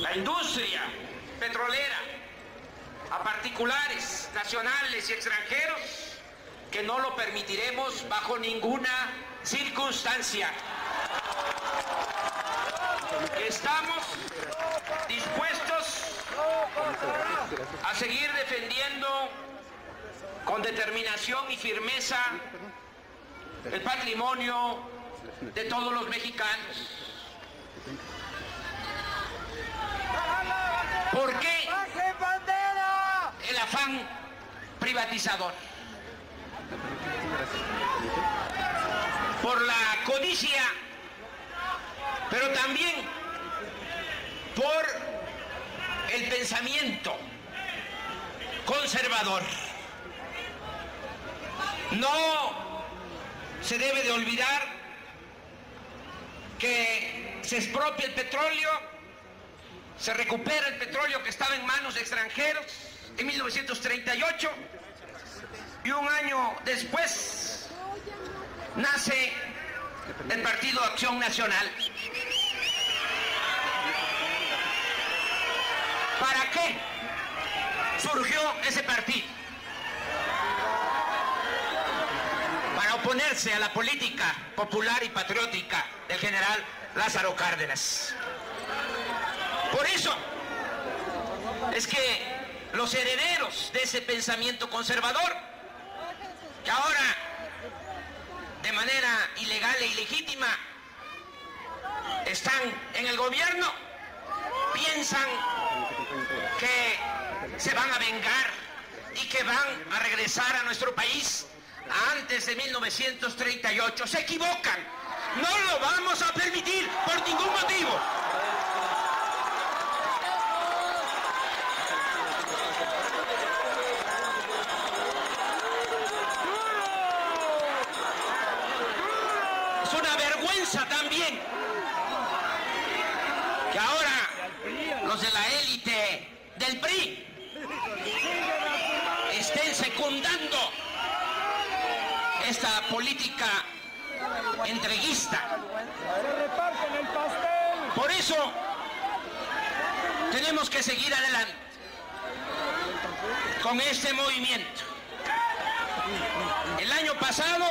la industria petrolera a particulares, nacionales y extranjeros, que no lo permitiremos bajo ninguna circunstancia. Estamos dispuestos a seguir defendiendo con determinación y firmeza el patrimonio de todos los mexicanos. ¿Por qué el afán privatizador? Por la codicia, pero también por el pensamiento conservador. No se debe de olvidar que se expropia el petróleo, se recupera el petróleo que estaba en manos de extranjeros en 1938, y un año después nace el Partido Acción Nacional. ¿Para qué surgió ese partido? Para oponerse a la política popular y patriótica del general Lázaro Cárdenas. Por eso es que los herederos de ese pensamiento conservador, que ahora de manera ilegal e ilegítima están en el gobierno, piensan que se van a vengar y que van a regresar a nuestro país antes de 1938. Se equivocan. No lo vamos a permitir por ningún motivo. Es una vergüenza también que ahora los de la élite del PRI estén secundando esta política entreguista. Por eso tenemos que seguir adelante con este movimiento. El año pasado,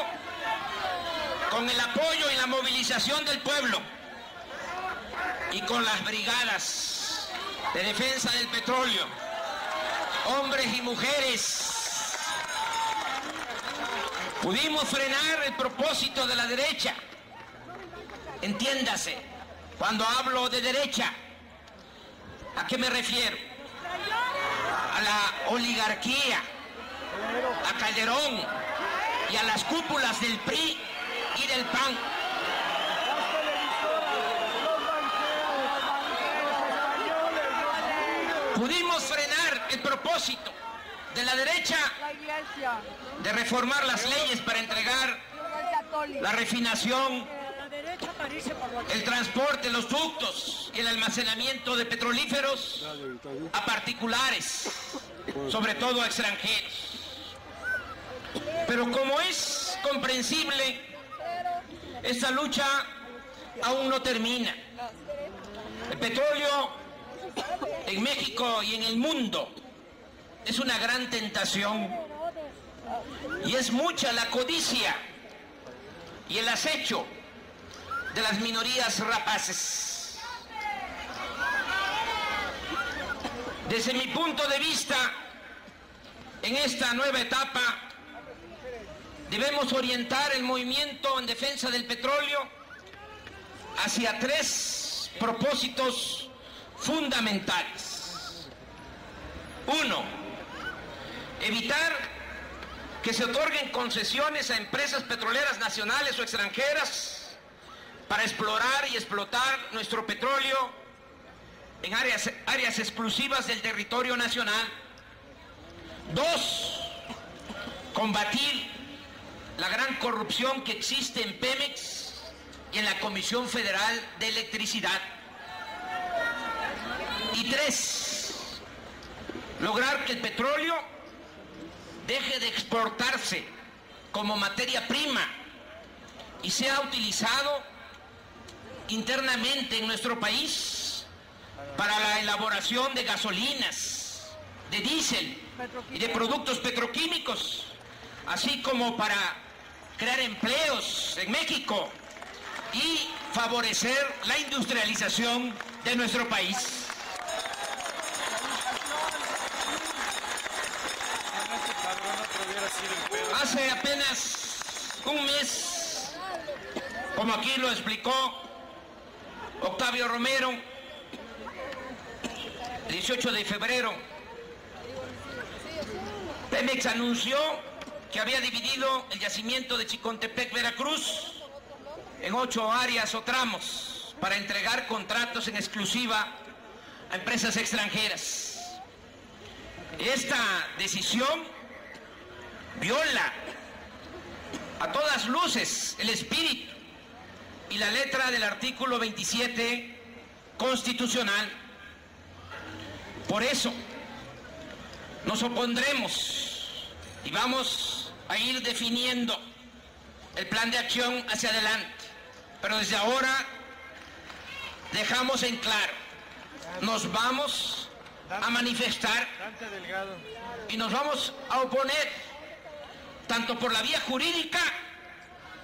con el apoyo y la movilización del pueblo y con las brigadas de defensa del petróleo, hombres y mujeres, pudimos frenar el propósito de la derecha. Entiéndase, cuando hablo de derecha, ¿a qué me refiero? A la oligarquía, a Calderón y a las cúpulas del PRI y del PAN. Pudimos frenar el propósito de la derecha de reformar las leyes para entregar la refinación, el transporte, los ductos y el almacenamiento de petrolíferos a particulares, sobre todo a extranjeros. Pero como es comprensible, esta lucha aún no termina. El petróleo en México y en el mundo es una gran tentación, y es mucha la codicia y el acecho de las minorías rapaces. Desde mi punto de vista, en esta nueva etapa debemos orientar el movimiento en defensa del petróleo hacia tres propósitos fundamentales. Uno, evitar que se otorguen concesiones a empresas petroleras nacionales o extranjeras para explorar y explotar nuestro petróleo en áreas exclusivas del territorio nacional. Dos, combatir la gran corrupción que existe en Pemex y en la Comisión Federal de Electricidad. Y tres, lograr que el petróleo deje de exportarse como materia prima y sea utilizado internamente en nuestro país para la elaboración de gasolinas, de diésel y de productos petroquímicos, así como para crear empleos en México y favorecer la industrialización de nuestro país. Hace apenas un mes, como aquí lo explicó Octavio Romero, el 18 de febrero, Pemex anunció que había dividido el yacimiento de Chicontepec, Veracruz, en 8 áreas o tramos para entregar contratos en exclusiva a empresas extranjeras. Esta decisión viola a todas luces el espíritu y la letra del artículo 27 constitucional. Por eso nos opondremos y vamos a ir definiendo el plan de acción hacia adelante. Pero desde ahora dejamos en claro, nos vamos a manifestar y nos vamos a oponer tanto por la vía jurídica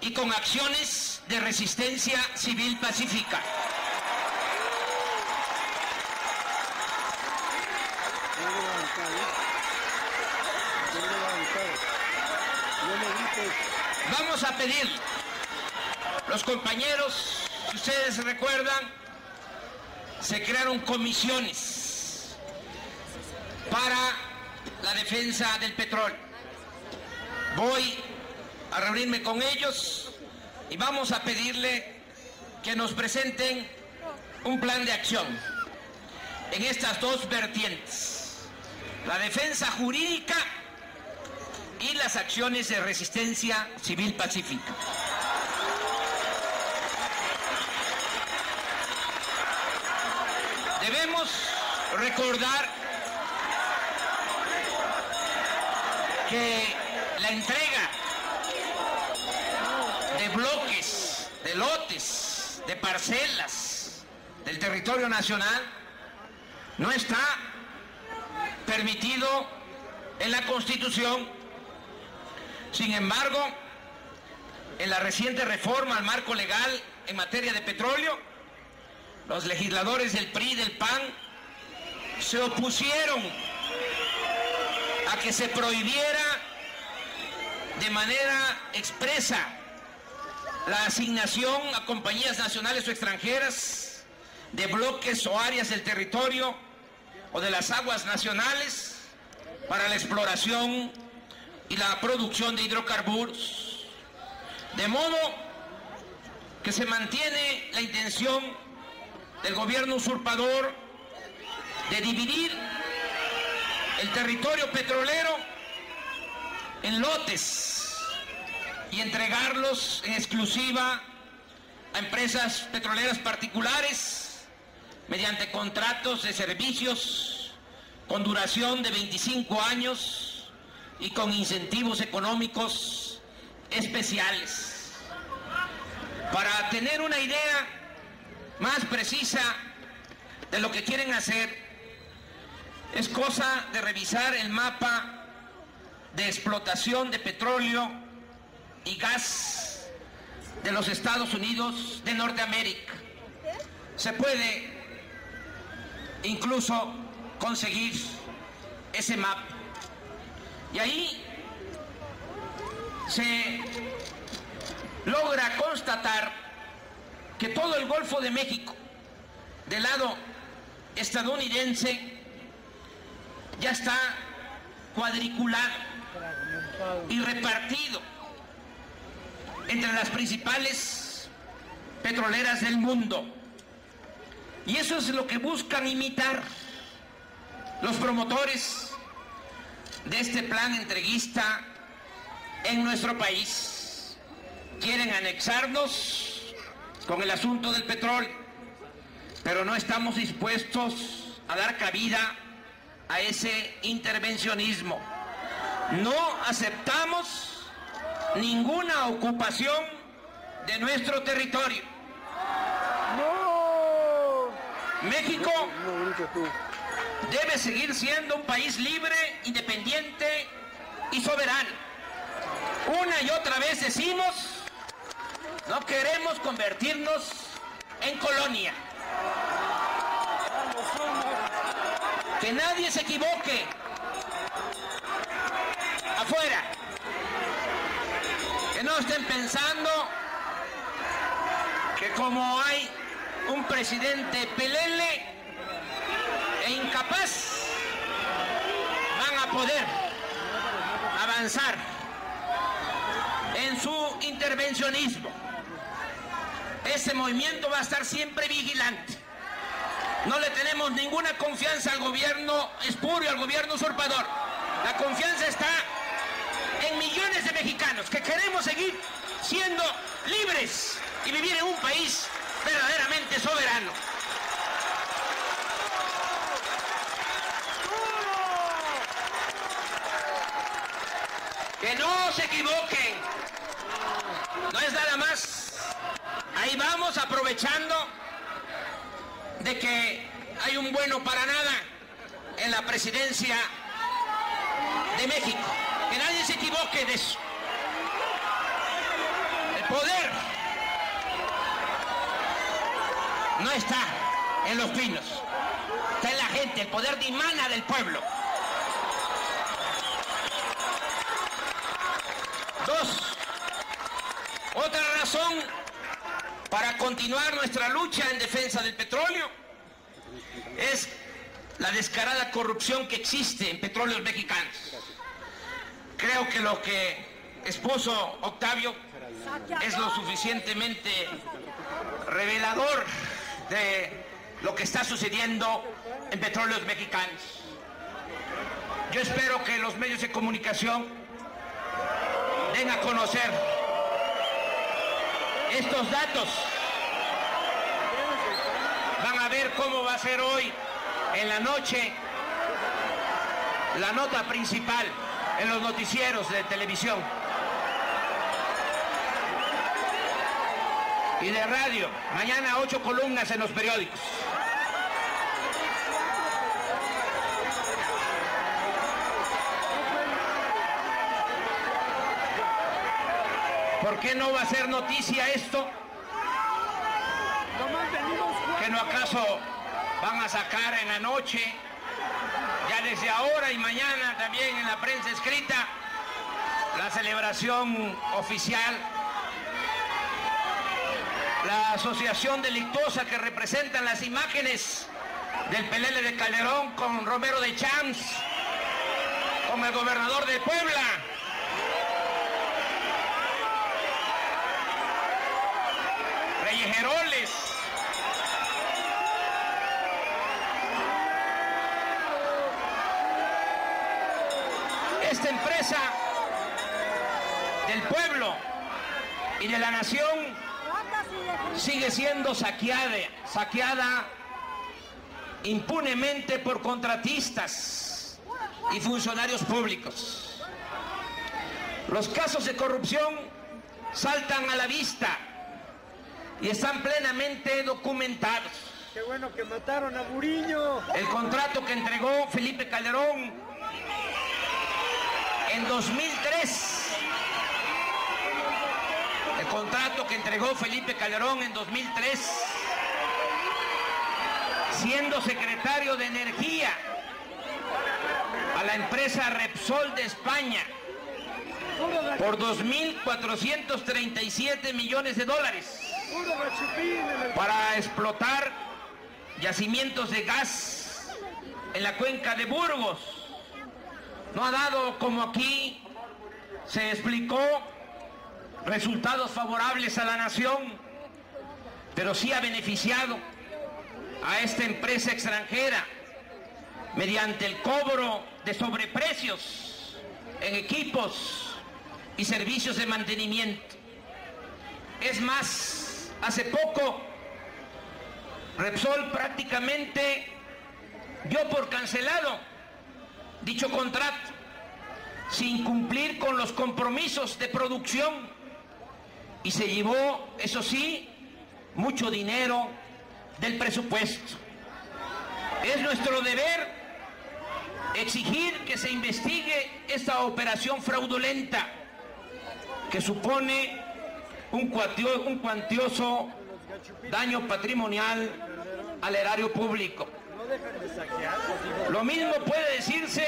y con acciones de resistencia civil pacífica. Vamos a pedir, los compañeros, si ustedes recuerdan, se crearon comisiones para la defensa del petróleo. Voy a reunirme con ellos y vamos a pedirle que nos presenten un plan de acción en estas dos vertientes: la defensa jurídica y las acciones de resistencia civil pacífica. Debemos recordar que la entrega de bloques, de lotes, de parcelas del territorio nacional no está permitido en la Constitución. Sin embargo, en la reciente reforma al marco legal en materia de petróleo, los legisladores del PRI y del PAN se opusieron a que se prohibiera de manera expresa la asignación a compañías nacionales o extranjeras de bloques o áreas del territorio o de las aguas nacionales para la exploración y la producción de hidrocarburos. De modo que se mantiene la intención del gobierno usurpador de dividir el territorio petrolero en lotes y entregarlos en exclusiva a empresas petroleras particulares mediante contratos de servicios con duración de 25 años y con incentivos económicos especiales. Para tener una idea más precisa de lo que quieren hacer, es cosa de revisar el mapa de explotación de petróleo y gas de los Estados Unidos de Norteamérica. Se puede incluso conseguir ese mapa. Y ahí se logra constatar que todo el Golfo de México, del lado estadounidense, ya está cuadriculado y repartido entre las principales petroleras del mundo. Y eso es lo que buscan imitar los promotores de este plan entreguista en nuestro país. Quieren anexarnos con el asunto del petróleo, pero no estamos dispuestos a dar cabida a ese intervencionismo. No aceptamos ninguna ocupación de nuestro territorio. ¡No! México debe seguir siendo un país libre, independiente y soberano. Una y otra vez decimos, no queremos convertirnos en colonia. Que nadie se equivoque. Afuera. Que no estén pensando que como hay un presidente pelele e incapaz, van a poder avanzar en su intervencionismo. Ese movimiento va a estar siempre vigilante. No le tenemos ninguna confianza al gobierno espurio, al gobierno usurpador. La confianza está en millones de mexicanos que queremos seguir siendo libres y vivir en un país verdaderamente soberano. Que no se equivoquen. No es nada más. Ahí vamos aprovechando de que hay un bueno para nada en la presidencia de México. Que nadie se equivoque de eso. El poder no está en los pinos, está en la gente. El poder dimana del pueblo. Dos, otra razón para continuar nuestra lucha en defensa del petróleo es la descarada corrupción que existe en Petróleos Mexicanos. Creo que lo que expuso Octavio es lo suficientemente revelador de lo que está sucediendo en Petróleos Mexicanos. Yo espero que los medios de comunicación den a conocer estos datos. Van a ver cómo va a ser hoy en la noche la nota principal en los noticieros de televisión y de radio. Mañana 8 columnas en los periódicos. ¿Por qué no va a ser noticia esto? ¿Que no acaso van a sacar en la noche, ya desde ahora y mañana también en la prensa escrita, la celebración oficial? La asociación delictuosa que representan las imágenes del pelele de Calderón con Romero de Champs, con el gobernador de Puebla, Reyes. Esta empresa del pueblo y de la nación sigue siendo saqueada impunemente por contratistas y funcionarios públicos. Los casos de corrupción saltan a la vista y están plenamente documentados. Qué bueno que mataron a Buriño. El contrato que entregó Felipe Calderón en 2003. El contrato que entregó Felipe Calderón en 2003, siendo secretario de Energía a la empresa Repsol de España por 2.437 millones de dólares para explotar yacimientos de gas en la cuenca de Burgos. No ha dado, como aquí se explicó, resultados favorables a la nación, pero sí ha beneficiado a esta empresa extranjera mediante el cobro de sobreprecios en equipos y servicios de mantenimiento. Es más, hace poco Repsol prácticamente dio por cancelado dicho contrato sin cumplir con los compromisos de producción y se llevó, eso sí, mucho dinero del presupuesto. Es nuestro deber exigir que se investigue esta operación fraudulenta que supone un cuantioso daño patrimonial al erario público. Lo mismo puede decirse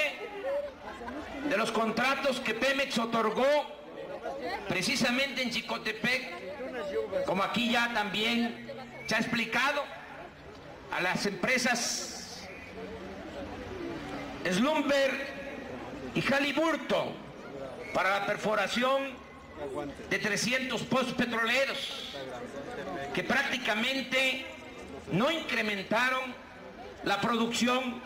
de los contratos que Pemex otorgó precisamente en Chicotepec, como aquí ya también se ha explicado, a las empresas Schlumberger y Halliburton para la perforación de 300 pozos petroleros que prácticamente no incrementaron la producción,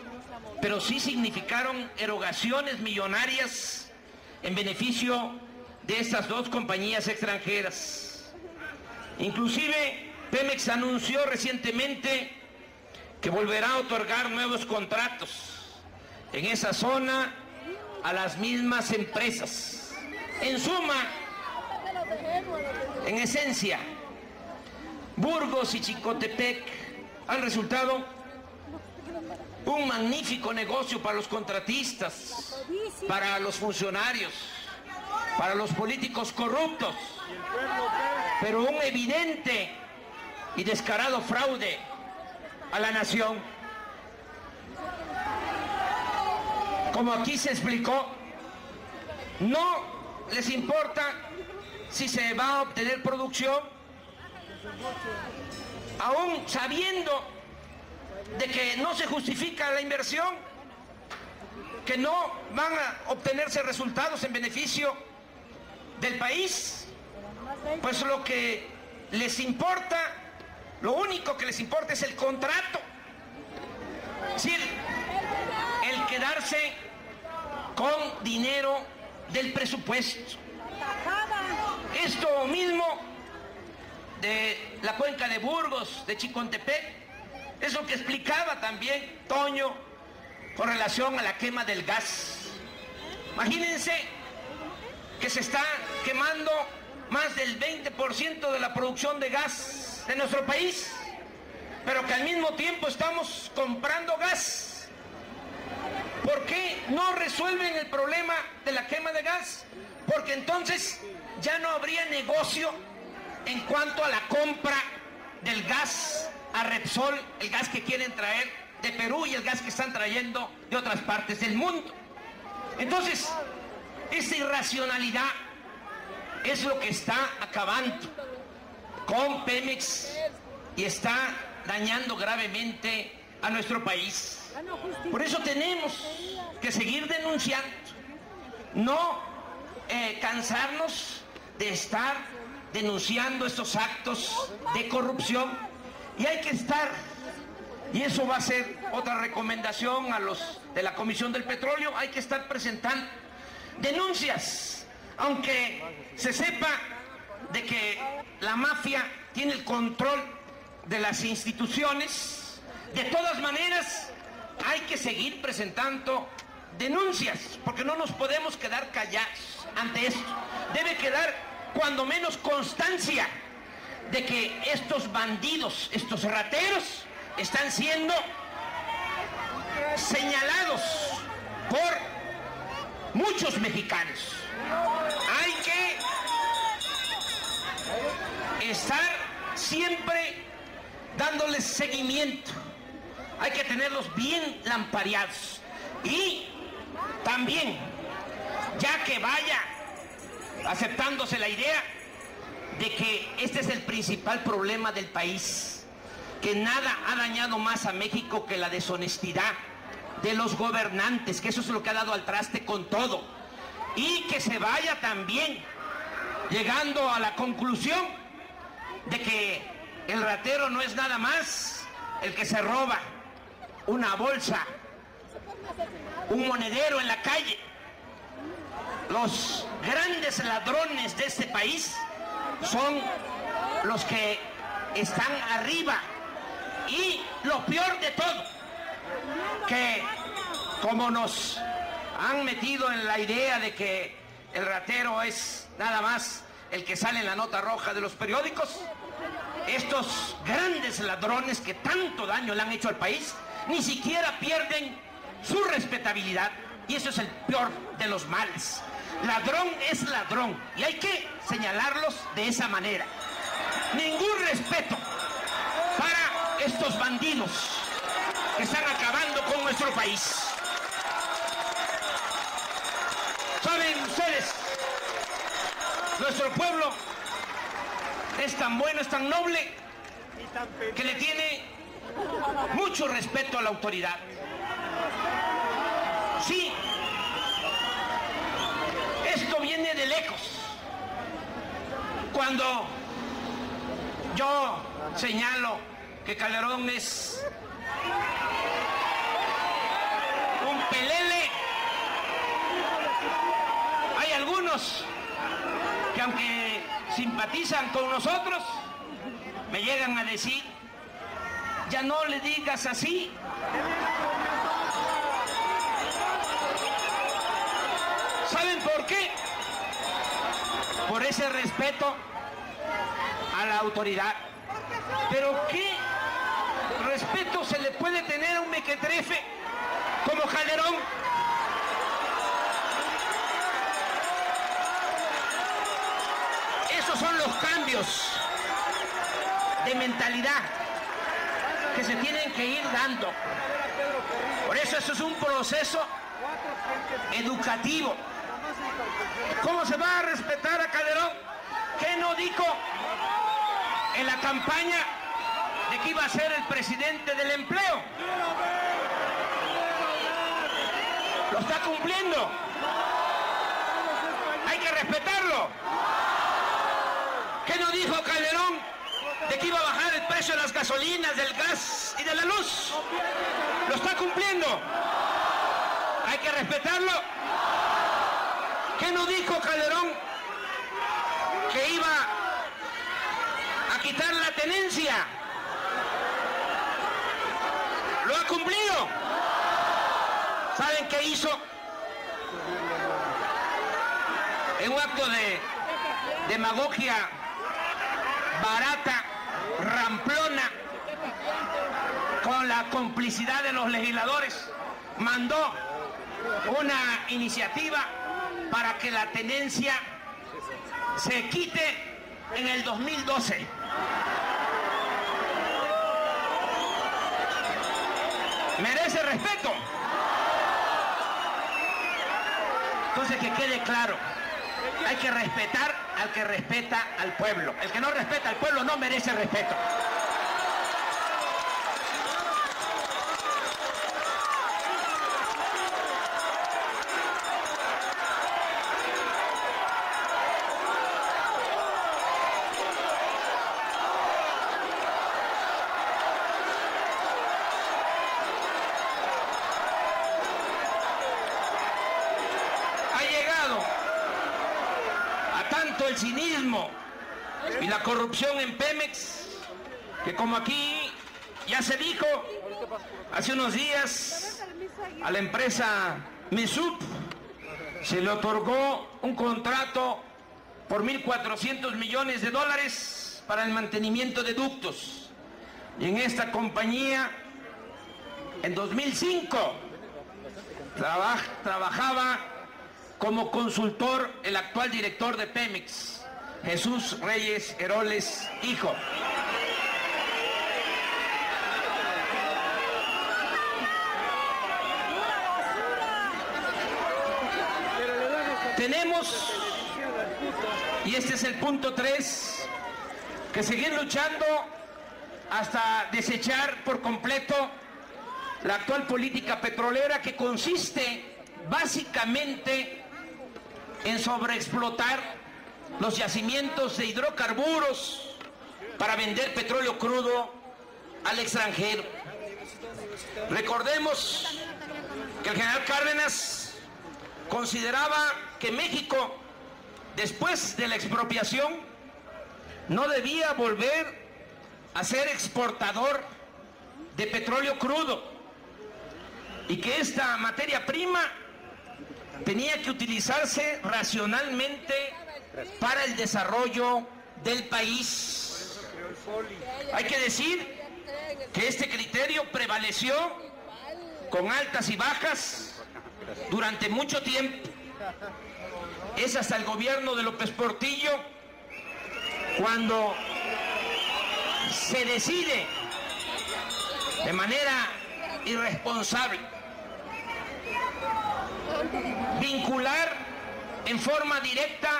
pero sí significaron erogaciones millonarias en beneficio de estas dos compañías extranjeras. Inclusive Pemex anunció recientemente que volverá a otorgar nuevos contratos en esa zona a las mismas empresas. En suma, en esencia, Burgos y Chicotepec han resultado un magnífico negocio para los contratistas, para los funcionarios, para los políticos corruptos, pero un evidente y descarado fraude a la nación. Como aquí se explicó, no les importa si se va a obtener producción, aún sabiendo de que no se justifica la inversión, que no van a obtenerse resultados en beneficio del país. Pues lo que les importa, lo único que les importa es el contrato, es decir, el quedarse con dinero del presupuesto. Esto mismo de la cuenca de Burgos, de Chicontepec, es lo que explicaba también Toño con relación a la quema del gas. Imagínense que se está quemando más del 20% de la producción de gas de nuestro país, pero que al mismo tiempo estamos comprando gas. ¿Por qué no resuelven el problema de la quema de gas? Porque entonces ya no habría negocio en cuanto a la compra del gas a Repsol, el gas que quieren traer de Perú y el gas que están trayendo de otras partes del mundo. Entonces, esta irracionalidad es lo que está acabando con Pemex y está dañando gravemente a nuestro país. Por eso tenemos que seguir denunciando, no cansarnos de estar denunciando estos actos de corrupción, y hay que estar, y eso va a ser otra recomendación a los de la Comisión del Petróleo, hay que estar presentando denuncias, aunque se sepa de que la mafia tiene el control de las instituciones. De todas maneras, hay que seguir presentando denuncias, porque no nos podemos quedar callados ante esto. Debe quedar cuando menos constancia de que estos bandidos, estos rateros, están siendo señalados por muchos mexicanos. Hay que estar siempre dándoles seguimiento, hay que tenerlos bien lampareados, y también, ya que vaya aceptándose la idea de que este es el principal problema del país, que nada ha dañado más a México que la deshonestidad de los gobernantes, que eso es lo que ha dado al traste con todo, y que se vaya también llegando a la conclusión de que el ratero no es nada más el que se roba una bolsa, un monedero en la calle. Los grandes ladrones de este país son los que están arriba, y lo peor de todo, que como nos han metido en la idea de que el ratero es nada más el que sale en la nota roja de los periódicos, estos grandes ladrones que tanto daño le han hecho al país ni siquiera pierden su respetabilidad, y eso es el peor de los males. Ladrón es ladrón y hay que señalarlos de esa manera. Ningún respeto para estos bandidos que están acabando con nuestro país. ¿Saben ustedes? Nuestro pueblo es tan bueno, es tan noble, que le tiene mucho respeto a la autoridad. Sí, esto viene de lejos. Cuando yo señalo que Calderón es un pelele, hay algunos que, aunque simpatizan con nosotros, me llegan a decir: ya no le digas así. ¿Saben por qué? Por ese respeto a la autoridad. Pero ¿qué respeto se le puede tener a un mequetrefe como Calderón? Esos son los cambios de mentalidad que se tienen que ir dando. Por eso es un proceso educativo. ¿Cómo se va a respetar a Calderón? ¿Qué no dijo en la campaña de que iba a ser el presidente del empleo? Lo está cumpliendo. Hay que respetarlo. ¿Qué no dijo Calderón de que iba a bajar el precio de las gasolinas, del gas y de la luz? Lo está cumpliendo. Hay que respetarlo. ¿Qué no dijo Calderón que iba a quitar la tenencia? Lo ha cumplido. ¿Saben qué hizo? En un acto de demagogia barata, ramplona, con la complicidad de los legisladores, mandó una iniciativa para que la tenencia se quite en el 2012. ¿Merece respeto? Entonces, que quede claro, hay que respetar al que respeta al pueblo. El que no respeta al pueblo no merece respeto. El cinismo y la corrupción en Pemex, que, como aquí ya se dijo hace unos días, a la empresa Mesup se le otorgó un contrato por 1.400 millones de dólares para el mantenimiento de ductos. Y en esta compañía, en 2005, trabajaba como consultor el actual director de Pemex, Jesús Reyes Heroles, hijo. Tenemos, y este es el punto 3, que seguir luchando hasta desechar por completo la actual política petrolera, que consiste básicamente en sobreexplotar los yacimientos de hidrocarburos para vender petróleo crudo al extranjero. Recordemos que el general Cárdenas consideraba que México, después de la expropiación, no debía volver a ser exportador de petróleo crudo, y que esta materia prima tenía que utilizarse racionalmente para el desarrollo del país. Hay que decir que este criterio prevaleció con altas y bajas durante mucho tiempo. Es hasta el gobierno de López Portillo cuando se decide de manera irresponsable vincular en forma directa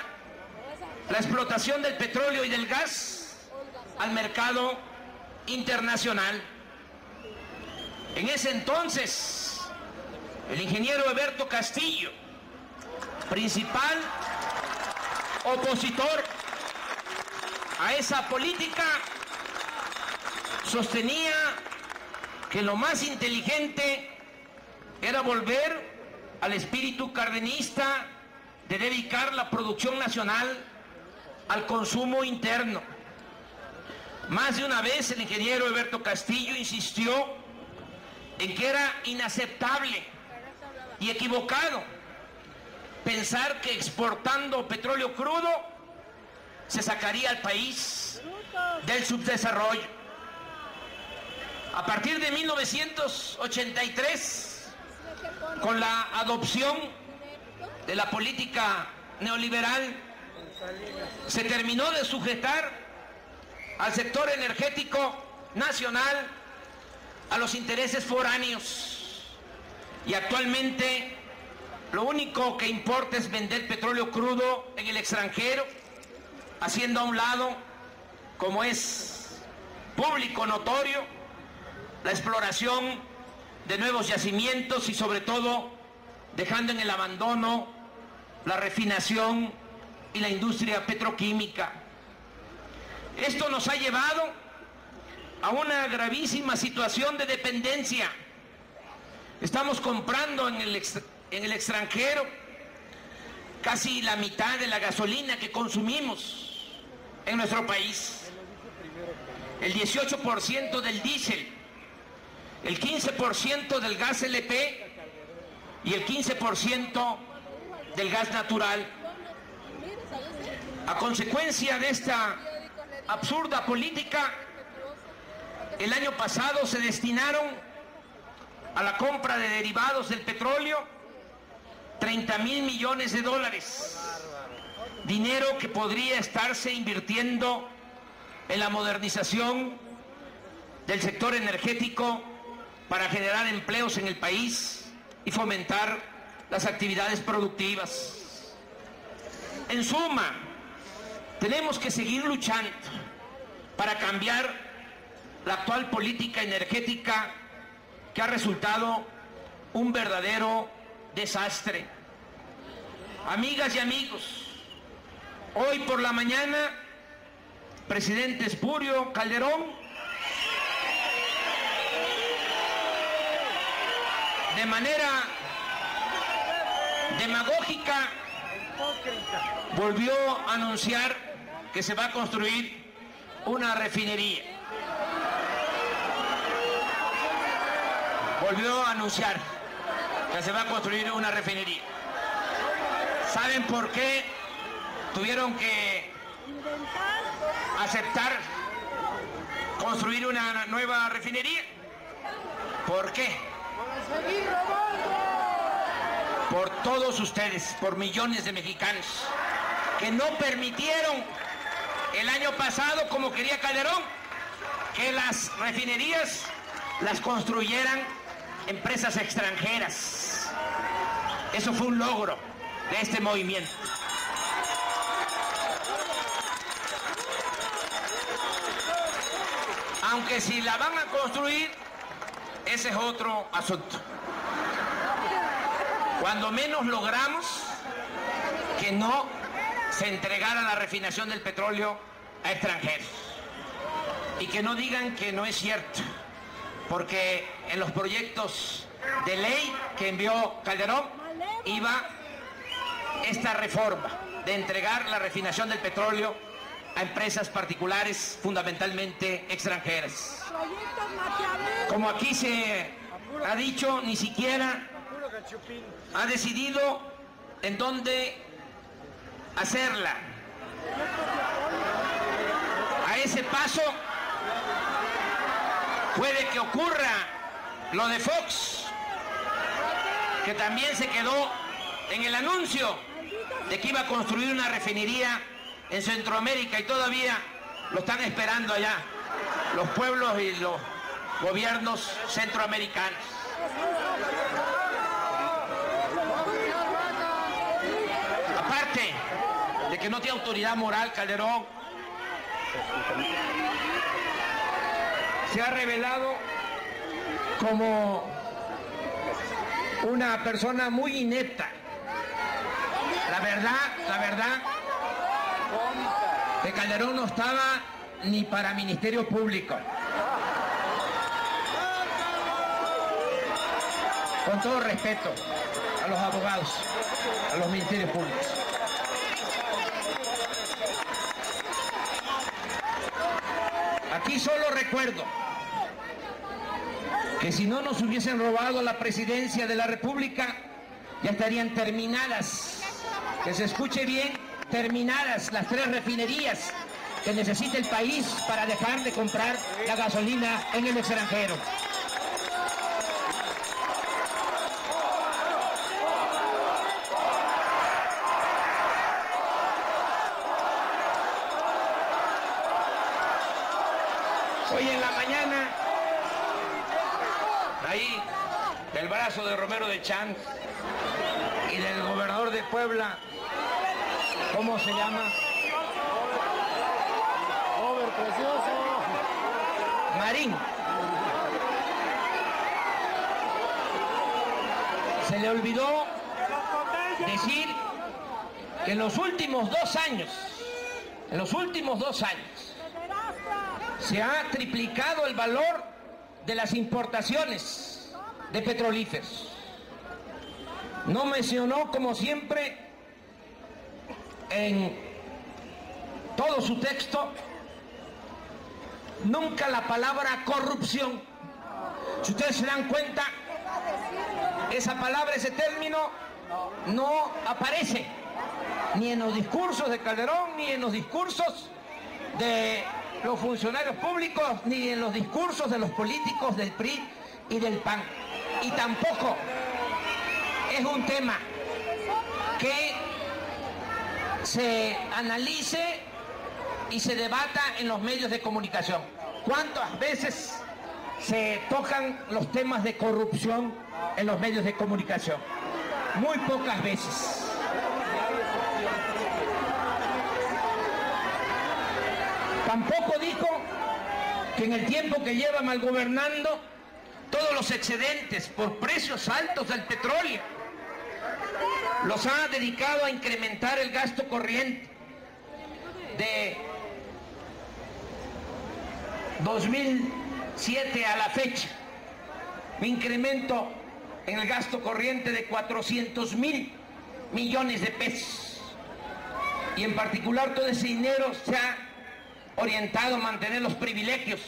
la explotación del petróleo y del gas al mercado internacional. En ese entonces, el ingeniero Eberto Castillo, principal opositor a esa política, sostenía que lo más inteligente era volver al espíritu cardenista de dedicar la producción nacional al consumo interno. Más de una vez el ingeniero Eberto Castillo insistió en que era inaceptable y equivocado pensar que exportando petróleo crudo se sacaría al país del subdesarrollo. A partir de 1983, con la adopción de la política neoliberal, se terminó de sujetar al sector energético nacional a los intereses foráneos, y actualmente lo único que importa es vender petróleo crudo en el extranjero, haciendo a un lado, como es público notorio, la exploración de nuevos yacimientos y sobre todo dejando en el abandono la refinación y la industria petroquímica. Esto nos ha llevado a una gravísima situación de dependencia. Estamos comprando en el extranjero casi la mitad de la gasolina que consumimos en nuestro país, el 18% del diésel, el 15% del gas LP y el 15% del gas natural. A consecuencia de esta absurda política, el año pasado se destinaron a la compra de derivados del petróleo 30,000 millones de dólares, dinero que podría estarse invirtiendo en la modernización del sector energético para generar empleos en el país y fomentar las actividades productivas. En suma, tenemos que seguir luchando para cambiar la actual política energética que ha resultado un verdadero desastre. Amigas y amigos, hoy por la mañana, presidente Espurio Calderón, de manera demagógica, volvió a anunciar que se va a construir una refinería. Volvió a anunciar que se va a construir una refinería. ¿Saben por qué tuvieron que aceptar construir una nueva refinería? ¿Por qué? Por todos ustedes, por millones de mexicanos que no permitieron el año pasado, como quería Calderón, que las refinerías las construyeran empresas extranjeras. Eso fue un logro de este movimiento. Aunque si la van a construir, ese es otro asunto. Cuando menos logramos que no se entregara la refinación del petróleo a extranjeros. Y que no digan que no es cierto, porque en los proyectos de ley que envió Calderón iba esta reforma de entregar la refinación del petróleo a empresas particulares, fundamentalmente extranjeras. Como aquí se ha dicho, ni siquiera ha decidido en dónde hacerla. A ese paso puede que ocurra lo de Fox, que también se quedó en el anuncio de que iba a construir una refinería en Centroamérica y todavía lo están esperando allá los pueblos y los gobiernos centroamericanos. Aparte de que no tiene autoridad moral, Calderón se ha revelado como una persona muy inepta. La verdad, que Calderón no estaba ni para Ministerio Público. Con todo respeto a los abogados, a los ministerios públicos. Aquí solo recuerdo que si no nos hubiesen robado la presidencia de la República, ya estarían terminadas, que se escuche bien, terminadas las 3 refinerías que necesita el país para dejar de comprar la gasolina en el extranjero. Hoy en la mañana, ahí, del brazo de Romero de Champs y del gobernador de Puebla, ¿cómo se llama? Robert Precioso. Marín. Se le olvidó decir que en los últimos 2 años, se ha triplicado el valor de las importaciones de petrolíferos. No mencionó, como siempre, en todo su texto, nunca la palabra corrupción. Si ustedes se dan cuenta, esa palabra, ese término, no aparece ni en los discursos de Calderón, ni en los discursos de los funcionarios públicos, ni en los discursos de los políticos del PRI y del PAN. Y tampoco es un tema que se analice y se debata en los medios de comunicación. ¿Cuántas veces se tocan los temas de corrupción en los medios de comunicación? Muy pocas veces. Tampoco dijo que en el tiempo que lleva mal gobernando, todos los excedentes por precios altos del petróleo los ha dedicado a incrementar el gasto corriente de 2007 a la fecha. Un incremento en el gasto corriente de 400,000 millones de pesos. Y en particular todo ese dinero se ha orientado a mantener los privilegios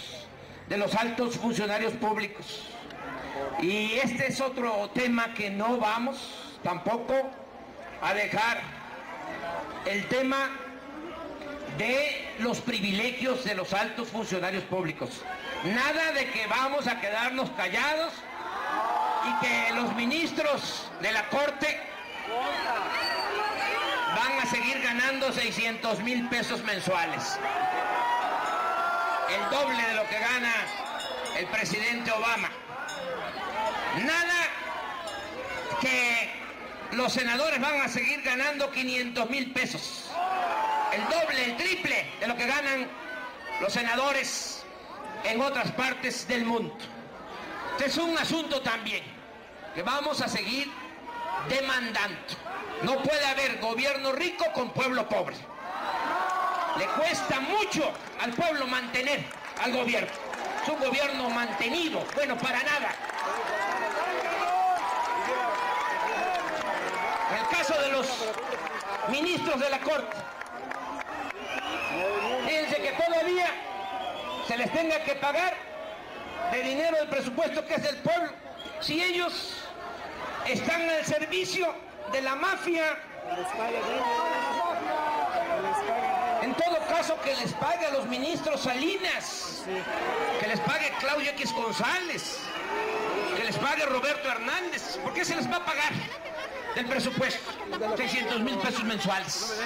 de los altos funcionarios públicos. Y este es otro tema que no vamos tampoco a dejar, el tema de los privilegios de los altos funcionarios públicos. Nada de que vamos a quedarnos callados y que los ministros de la Corte van a seguir ganando 600,000 pesos mensuales. El doble de lo que gana el presidente Obama. Nada que los senadores van a seguir ganando 500,000 pesos. El doble, el triple de lo que ganan los senadores en otras partes del mundo. Este es un asunto también que vamos a seguir demandando. No puede haber gobierno rico con pueblo pobre. Le cuesta mucho al pueblo mantener al gobierno. Es un gobierno mantenido, bueno, para nada. En el caso de los ministros de la Corte, fíjense que todavía se les tenga que pagar de dinero del presupuesto que es del pueblo, si ellos están al servicio de la mafia. En todo caso, que les pague a los ministros Salinas, que les pague Claudio X González, que les pague pague Roberto Hernández. ¿Por qué se les va a pagar del presupuesto? 600,000 pesos mensuales.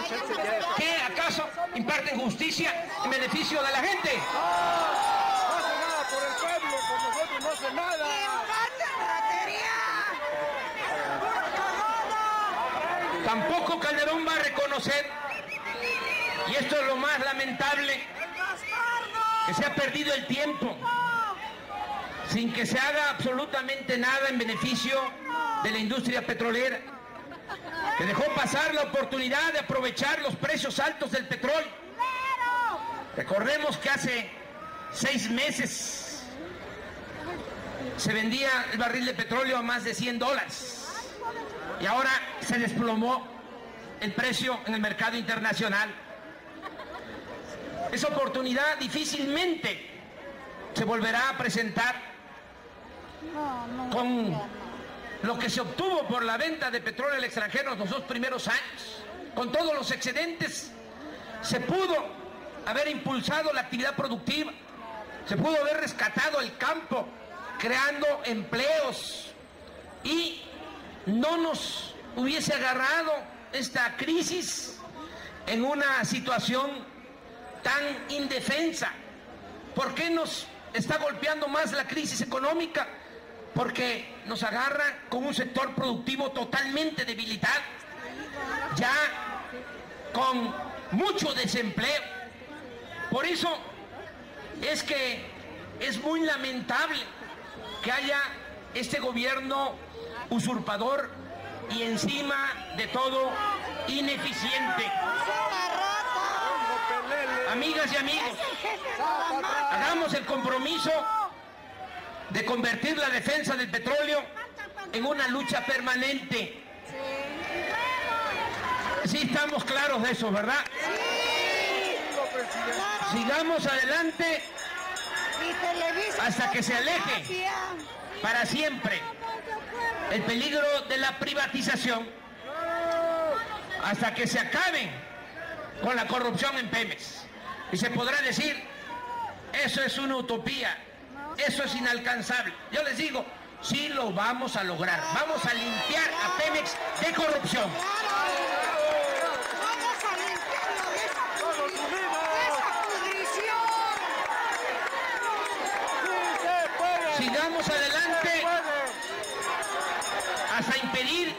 ¿Qué acaso imparten justicia en beneficio de la gente? No hace nada por el pueblo, por nosotros no hace nada. Tampoco Calderón va a reconocer, y esto es lo más lamentable, que se ha perdido el tiempo sin que se haga absolutamente nada en beneficio de la industria petrolera, que dejó pasar la oportunidad de aprovechar los precios altos del petróleo. Recordemos que hace 6 meses se vendía el barril de petróleo a más de $100 y ahora se desplomó el precio en el mercado internacional. Esa oportunidad difícilmente se volverá a presentar con lo que se obtuvo por la venta de petróleo al extranjero en los 2 primeros años. Con todos los excedentes se pudo haber impulsado la actividad productiva, se pudo haber rescatado el campo, creando empleos, y no nos hubiese agarrado esta crisis en una situación tan indefensa. ¿Por qué nos está golpeando más la crisis económica? Porque nos agarra con un sector productivo totalmente debilitado, ya con mucho desempleo. Por eso es que es muy lamentable que haya este gobierno usurpador y encima de todo ineficiente. Amigas y amigos, hagamos el compromiso de convertir la defensa del petróleo en una lucha permanente. Sí, estamos claros de eso, ¿verdad? Sigamos adelante hasta que se aleje para siempre el peligro de la privatización, hasta que se acabe con la corrupción en Pemex. Y se podrá decir, eso es una utopía, eso es inalcanzable. Yo les digo, sí lo vamos a lograr. Vamos a limpiar a Pemex de corrupción. Sigamos adelante hasta impedir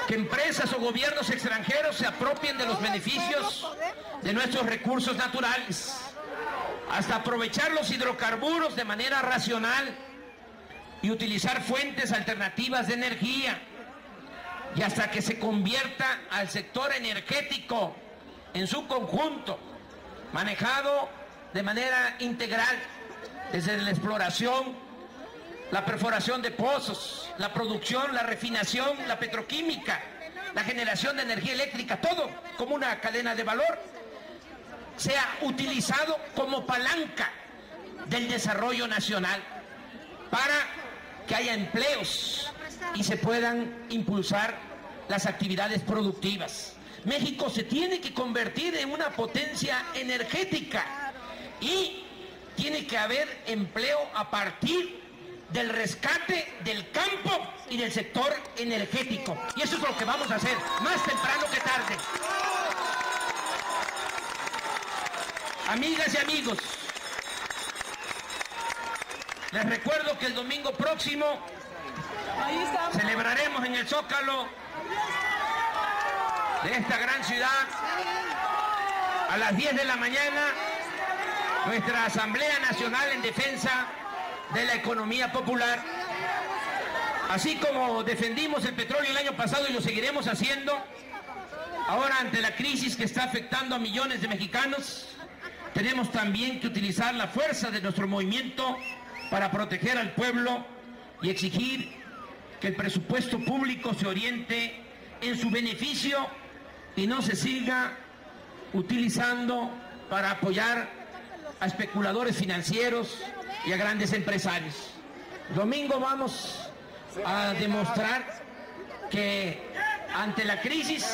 que empresas o gobiernos extranjeros se apropien de los beneficios de nuestros recursos naturales, hasta aprovechar los hidrocarburos de manera racional y utilizar fuentes alternativas de energía, y hasta que se convierta al sector energético en su conjunto, manejado de manera integral, desde la exploración, la perforación de pozos, la producción, la refinación, la petroquímica, la generación de energía eléctrica, todo como una cadena de valor, sea utilizado como palanca del desarrollo nacional para que haya empleos y se puedan impulsar las actividades productivas. México se tiene que convertir en una potencia energética y tiene que haber empleo a partir del rescate del campo y del sector energético. Y eso es lo que vamos a hacer, más temprano que tarde. Amigas y amigos, les recuerdo que el domingo próximo celebraremos en el Zócalo de esta gran ciudad a las 10 de la mañana nuestra Asamblea Nacional en Defensa de la Economía Popular. Así como defendimos el petróleo el año pasado y lo seguiremos haciendo, ahora ante la crisis que está afectando a millones de mexicanos, tenemos también que utilizar la fuerza de nuestro movimiento para proteger al pueblo y exigir que el presupuesto público se oriente en su beneficio y no se siga utilizando para apoyar a especuladores financieros y a grandes empresarios. Domingo vamos a demostrar que ante la crisis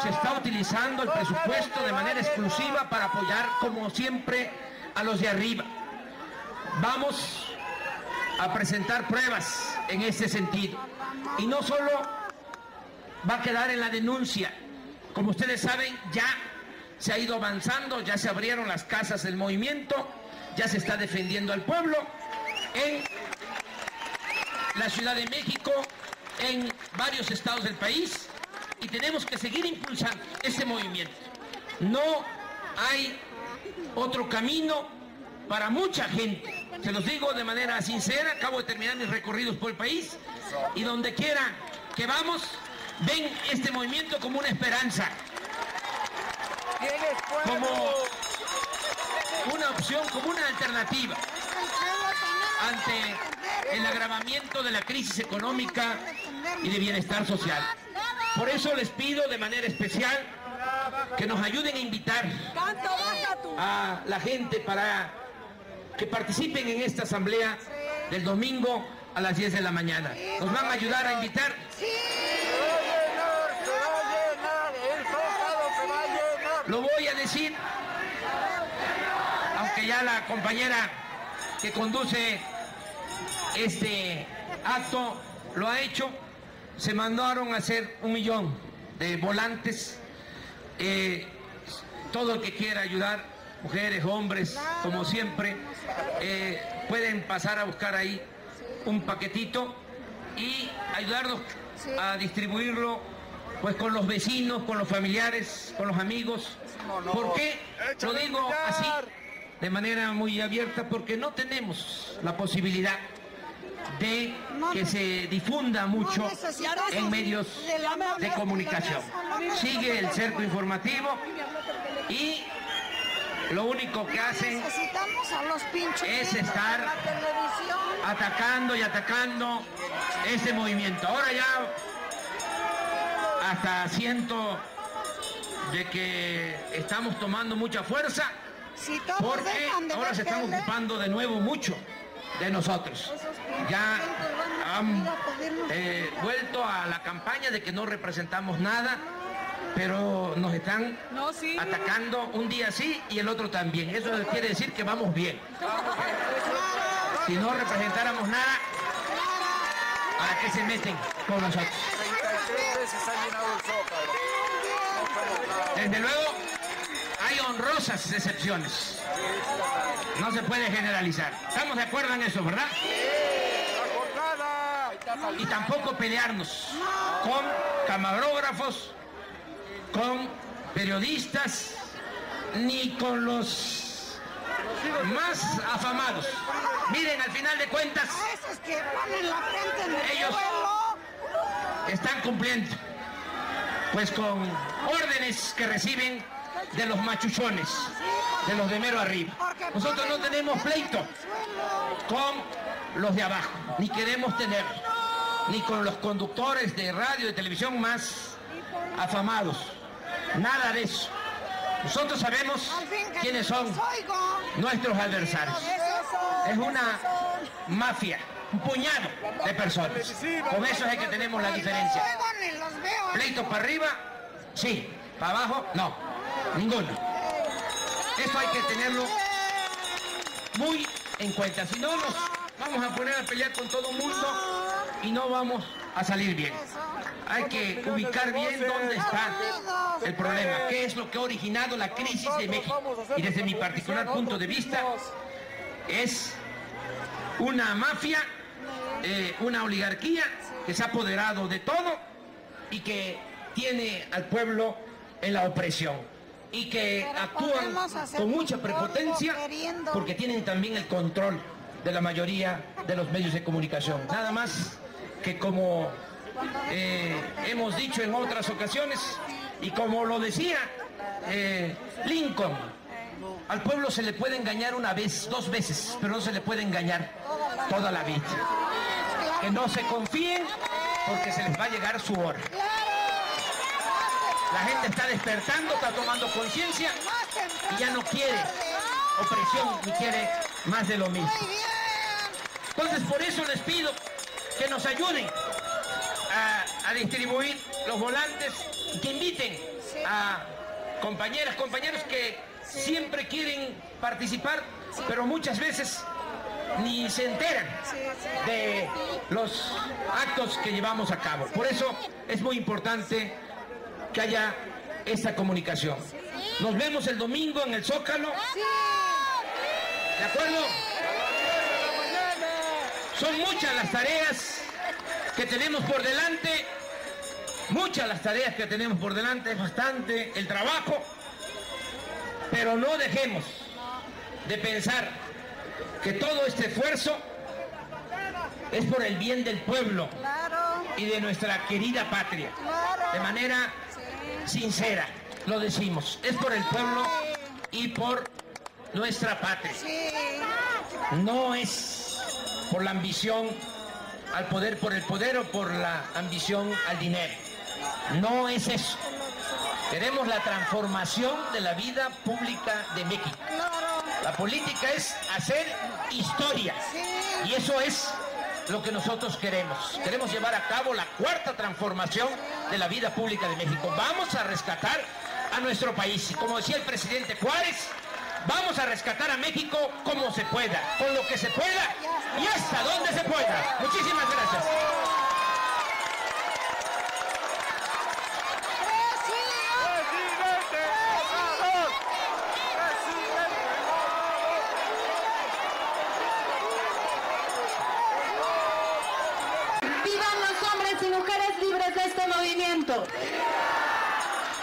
se está utilizando el presupuesto de manera exclusiva para apoyar, como siempre, a los de arriba. Vamos a presentar pruebas en ese sentido. Y no solo va a quedar en la denuncia. Como ustedes saben, ya se ha ido avanzando, ya se abrieron las casas del movimiento, ya se está defendiendo al pueblo en la Ciudad de México, en varios estados del país, y tenemos que seguir impulsando este movimiento. No hay otro camino para mucha gente. Se los digo de manera sincera, acabo de terminar mis recorridos por el país, y donde quiera que vamos, ven este movimiento como una esperanza, como una opción, como una alternativa ante el agravamiento de la crisis económica y de bienestar social. Por eso les pido de manera especial que nos ayuden a invitar a la gente para que participen en esta asamblea del domingo a las 10 de la mañana. ¿Nos van a ayudar a invitar? Lo voy a decir, aunque ya la compañera que conduce este acto lo ha hecho. Se mandaron a hacer 1 millón de volantes. Todo el que quiera ayudar, mujeres, hombres, como siempre, pueden pasar a buscar ahí un paquetito y ayudarnos a distribuirlo, pues, con los vecinos, con los familiares, con los amigos. ¿Por qué lo digo así, de manera muy abierta? Porque no tenemos la posibilidad de que se difunda mucho en medios de comunicación. Sigue el cerco informativo y lo único que hacen es estar atacando y atacando este movimiento. Ahora ya hasta siento de que estamos tomando mucha fuerza, porque ahora se están ocupando de nuevo mucho de nosotros. Ya han vuelto a la campaña de que no representamos nada, pero nos están atacando un día sí y el otro también. Eso quiere decir que vamos bien. Si no representáramos nada, ¿para qué se meten con nosotros? Desde luego, hay honrosas excepciones. No se puede generalizar. ¿Estamos de acuerdo en eso, verdad? Y tampoco pelearnos con camarógrafos, con periodistas, ni con los más afamados. Miren, al final de cuentas, ellos están cumpliendo, pues, con órdenes que reciben de los machuchones, de los de mero arriba. Nosotros no tenemos pleito con los de abajo, ni queremos tener, ni con los conductores de radio y televisión más afamados. Nada de eso. Nosotros sabemos quiénes son nuestros adversarios. Es una mafia, un puñado de personas. Con eso es que tenemos la diferencia. Pleito para arriba, sí. Para abajo, no. Ninguno. Eso hay que tenerlo muy en cuenta. Si no, nos vamos a poner a pelear con todo el mundo y no vamos a salir bien. Hay que ubicar bien dónde está el problema, qué es lo que ha originado la crisis de México. Y desde mi particular punto de vista, es una mafia, una oligarquía que se ha apoderado de todo y que tiene al pueblo en la opresión, y que actúan con mucha prepotencia porque tienen también el control de la mayoría de los medios de comunicación. Nada más que, como hemos dicho en otras ocasiones, y como lo decía Lincoln, al pueblo se le puede engañar una vez, 2 veces, pero no se le puede engañar toda la vida. Que no se confíen, porque se les va a llegar su hora. La gente está despertando, está tomando conciencia y ya no quiere opresión ni quiere más de lo mismo. Entonces, por eso les pido que nos ayuden a distribuir los volantes y que inviten a compañeras, compañeros que siempre quieren participar, pero muchas veces ni se enteran de los actos que llevamos a cabo. Por eso es muy importante que haya esta comunicación. Nos vemos el domingo en el Zócalo. ¿De acuerdo? Son muchas las tareas que tenemos por delante. Muchas las tareas que tenemos por delante, es bastante el trabajo. Pero no dejemos de pensar que todo este esfuerzo es por el bien del pueblo y de nuestra querida patria. De manera sincera lo decimos, es por el pueblo y por nuestra patria. No es por la ambición al poder por el poder o por la ambición al dinero. No es eso. Queremos la transformación de la vida pública de México. La política es hacer historia y eso es lo que nosotros queremos. Queremos llevar a cabo la cuarta transformación de la vida pública de México. Vamos a rescatar a nuestro país y como decía el presidente Juárez, vamos a rescatar a México como se pueda, con lo que se pueda y hasta donde se pueda. Muchísimas gracias.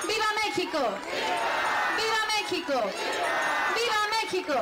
¡Viva México! ¡Viva México! ¡Viva México!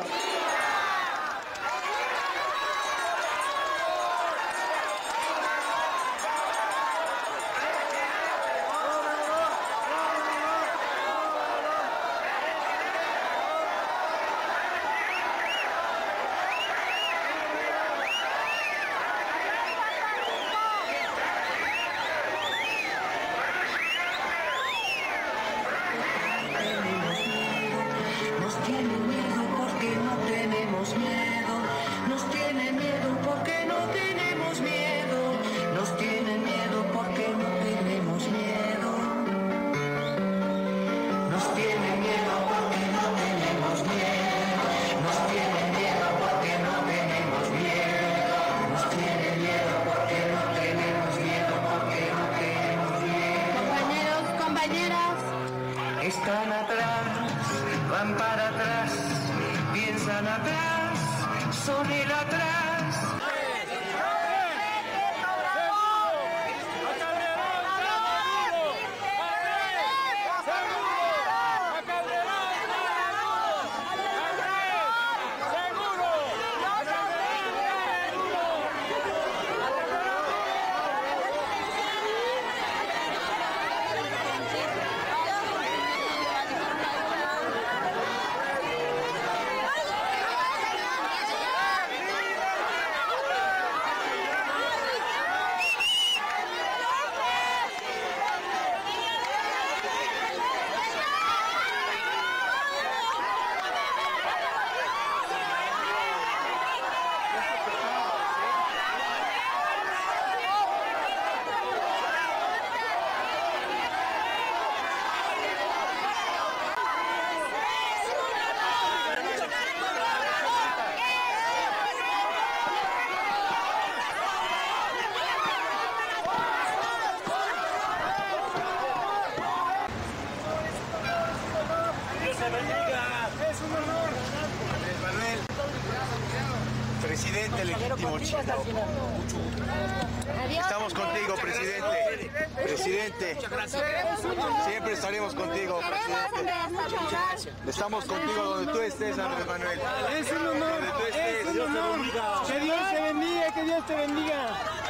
Están atrás, van para atrás, piensan atrás, son el atrás. Presidente legítimo chino. Estamos contigo, presidente. Presidente, siempre estaremos contigo, presidente. Estamos contigo donde tú estés, Andrés Manuel. Es un honor, Donde tú estés. es un honor. Que Dios te bendiga, que Dios te bendiga.